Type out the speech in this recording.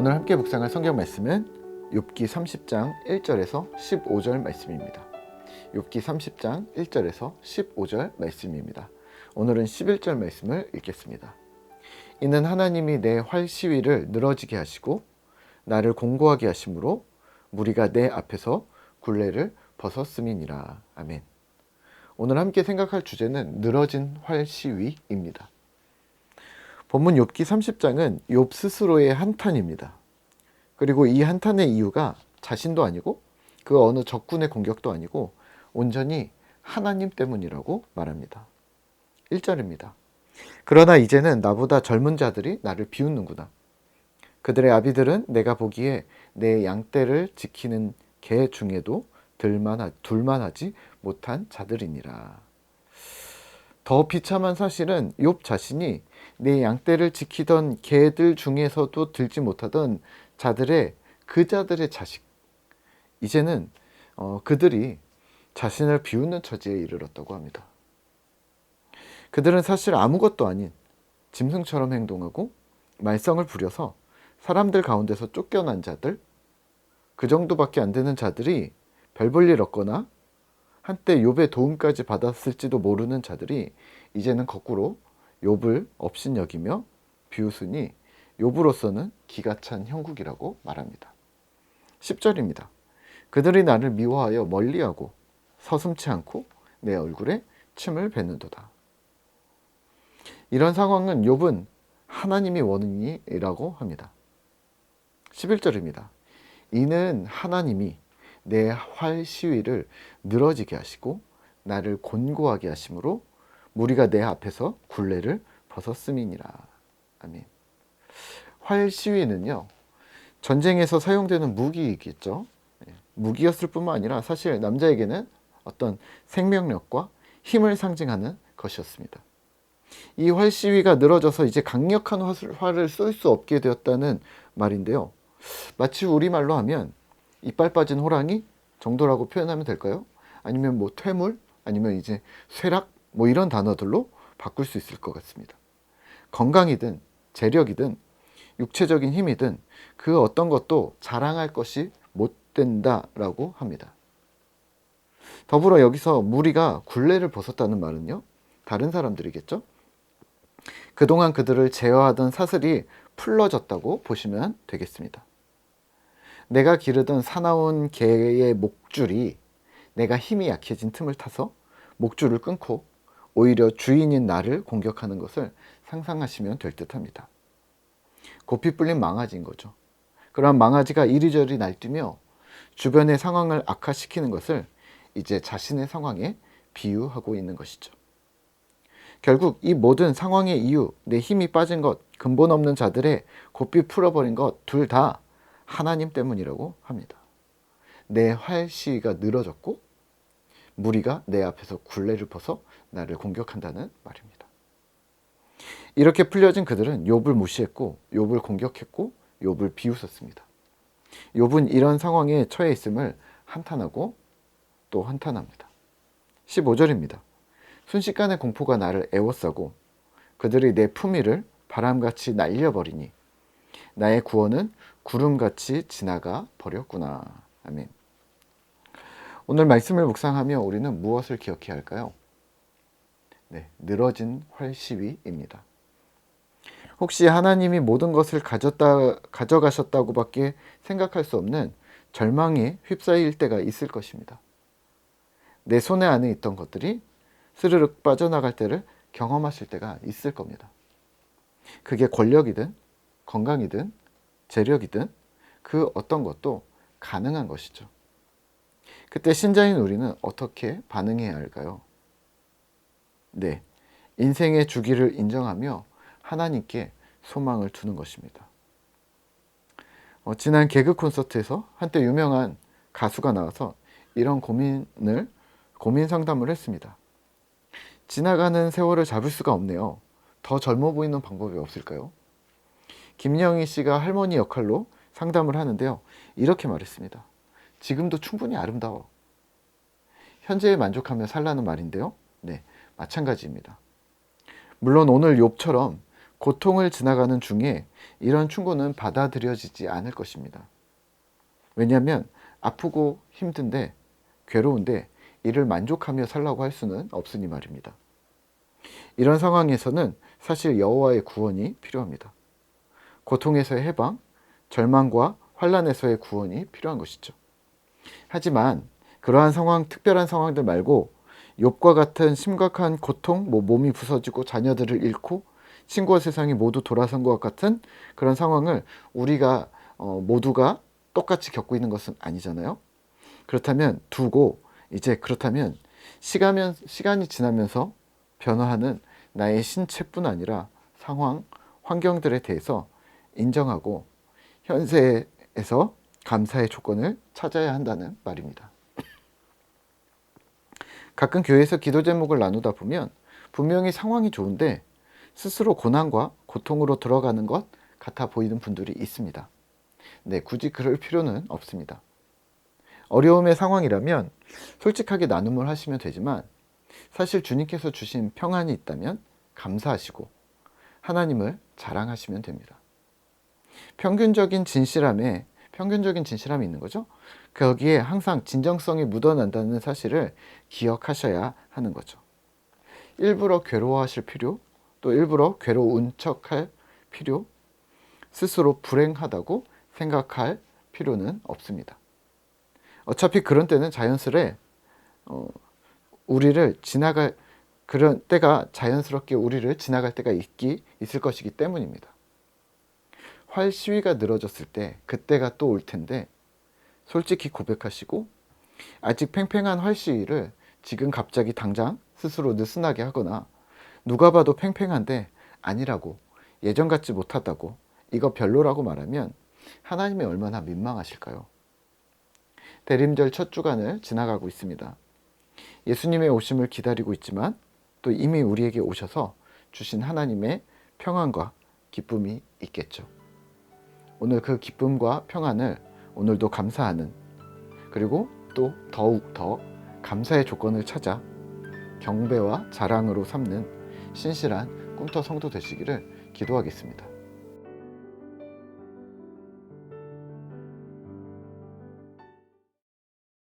오늘 함께 묵상할 성경 말씀은 욥기 30장 1절에서 15절 말씀입니다. 욥기 30장 1절에서 15절 말씀입니다. 오늘은 11절 말씀을 읽겠습니다. 이는 하나님이 내 활 시위를 늘어지게 하시고 나를 공고하게 하심으로 무리가 내 앞에서 굴레를 벗었음이니라. 아멘. 오늘 함께 생각할 주제는 늘어진 활 시위입니다. 본문 욥기 30장은 욥 스스로의 한탄입니다. 그리고 이 한탄의 이유가 자신도 아니고 그 어느 적군의 공격도 아니고 온전히 하나님 때문이라고 말합니다. 1절입니다. 그러나 이제는 나보다 젊은 자들이 나를 비웃는구나. 그들의 아비들은 내가 보기에 내 양떼를 지키는 개 중에도 둘만하지 못한 자들이니라. 더 비참한 사실은 욥 자신이 내 양떼를 지키던 개들 중에서도 들지 못하던 자들의 자식, 이제는 그들이 자신을 비웃는 처지에 이르렀다고 합니다. 그들은 사실 아무것도 아닌 짐승처럼 행동하고 말썽을 부려서 사람들 가운데서 쫓겨난 자들, 그 정도밖에 안 되는 자들이 별 볼 일 없거나 한때 욥의 도움까지 받았을지도 모르는 자들이 이제는 거꾸로 욥을 업신여기며 비웃으니 욥으로서는 기가 찬 형국이라고 말합니다. 10절입니다. 그들이 나를 미워하여 멀리하고 서슴지 않고 내 얼굴에 침을 뱉는도다. 이런 상황은 욥은 하나님이 원인이라고 합니다. 11절입니다. 이는 하나님이 내 활 시위를 늘어지게 하시고 나를 곤고하게 하심으로 무리가 내 앞에서 굴레를 벗었음이니라. 아멘. 활 시위는요, 전쟁에서 사용되는 무기이겠죠. 무기였을 뿐만 아니라 사실 남자에게는 어떤 생명력과 힘을 상징하는 것이었습니다. 이 활 시위가 늘어져서 이제 강력한 활을 쏠 수 없게 되었다는 말인데요. 마치 우리말로 하면 이빨 빠진 호랑이 정도라고 표현하면 될까요? 아니면 퇴물, 아니면 이제 쇠락, 이런 단어들로 바꿀 수 있을 것 같습니다. 건강이든 재력이든 육체적인 힘이든 그 어떤 것도 자랑할 것이 못 된다라고 합니다. 더불어 여기서 무리가 굴레를 벗었다는 말은요, 다른 사람들이겠죠? 그동안 그들을 제어하던 사슬이 풀러졌다고 보시면 되겠습니다. 내가 기르던 사나운 개의 목줄이 내가 힘이 약해진 틈을 타서 목줄을 끊고 오히려 주인인 나를 공격하는 것을 상상하시면 될 듯합니다. 고삐 뿔린 망아지인 거죠. 그러한 망아지가 이리저리 날뛰며 주변의 상황을 악화시키는 것을 이제 자신의 상황에 비유하고 있는 것이죠. 결국 이 모든 상황의 이유, 내 힘이 빠진 것, 근본 없는 자들의 고삐 풀어버린 것 둘 다 하나님 때문이라고 합니다. 내 활 시위가 늘어졌고 무리가 내 앞에서 굴레를 벗어 나를 공격한다는 말입니다. 이렇게 풀려진 그들은 욥을 무시했고 욥을 공격했고 욥을 비웃었습니다. 욥은 이런 상황에 처해 있음을 한탄하고 또 한탄합니다. 15절입니다. 순식간에 공포가 나를 에워싸고 그들이 내 품위를 바람같이 날려버리니 나의 구원은 구름같이 지나가 버렸구나. 아멘. 오늘 말씀을 묵상하며 우리는 무엇을 기억해야 할까요? 늘어진 활 시위입니다. 혹시 하나님이 모든 것을 가져가셨다고밖에 생각할 수 없는 절망에 휩싸일 때가 있을 것입니다. 내 손에 안에 있던 것들이 스르륵 빠져나갈 때를 경험하실 때가 있을 겁니다. 그게 권력이든 건강이든 재력이든 그 어떤 것도 가능한 것이죠. 그때 신자인 우리는 어떻게 반응해야 할까요? 인생의 주기를 인정하며 하나님께 소망을 두는 것입니다. 지난 개그 콘서트에서 한때 유명한 가수가 나와서 이런 고민 상담을 했습니다. 지나가는 세월을 잡을 수가 없네요. 더 젊어 보이는 방법이 없을까요? 김영희 씨가 할머니 역할로 상담을 하는데요. 이렇게 말했습니다. 지금도 충분히 아름다워. 현재에 만족하며 살라는 말인데요. 마찬가지입니다. 물론 오늘 욥처럼 고통을 지나가는 중에 이런 충고는 받아들여지지 않을 것입니다. 왜냐하면 아프고 힘든데 괴로운데 이를 만족하며 살라고 할 수는 없으니 말입니다. 이런 상황에서는 사실 여호와의 구원이 필요합니다. 고통에서의 해방, 절망과 환난에서의 구원이 필요한 것이죠. 하지만 그러한 상황, 특별한 상황들 말고 욥과 같은 심각한 고통, 몸이 부서지고 자녀들을 잃고 친구와 세상이 모두 돌아선 것 같은 그런 상황을 우리가 모두가 똑같이 겪고 있는 것은 아니잖아요. 그렇다면 그렇다면 시간이 지나면서 변화하는 나의 신체뿐 아니라 상황, 환경들에 대해서 인정하고 현세에서 감사의 조건을 찾아야 한다는 말입니다. 가끔 교회에서 기도 제목을 나누다 보면 분명히 상황이 좋은데 스스로 고난과 고통으로 들어가는 것 같아 보이는 분들이 있습니다. 네, 굳이 그럴 필요는 없습니다. 어려움의 상황이라면 솔직하게 나눔을 하시면 되지만 사실 주님께서 주신 평안이 있다면 감사하시고 하나님을 자랑하시면 됩니다. 평균적인 진실함이 있는 거죠. 거기에 항상 진정성이 묻어난다는 사실을 기억하셔야 하는 거죠. 일부러 괴로워하실 필요, 또 일부러 괴로운 척할 필요, 스스로 불행하다고 생각할 필요는 없습니다. 어차피 그런 때는 자연스레 그런 때가 자연스럽게 우리를 지나갈 때가 있을 것이기 때문입니다. 활 시위가 늘어졌을 때 그때가 또 올 텐데 솔직히 고백하시고 아직 팽팽한 활 시위를 지금 갑자기 당장 스스로 느슨하게 하거나 누가 봐도 팽팽한데 아니라고, 예전 같지 못하다고, 이거 별로라고 말하면 하나님이 얼마나 민망하실까요? 대림절 첫 주간을 지나가고 있습니다. 예수님의 오심을 기다리고 있지만 또 이미 우리에게 오셔서 주신 하나님의 평안과 기쁨이 있겠죠. 오늘 그 기쁨과 평안을 오늘도 감사하는, 그리고 또 더욱 더 감사의 조건을 찾아 경배와 자랑으로 삼는 신실한 꿈터 성도 되시기를 기도하겠습니다.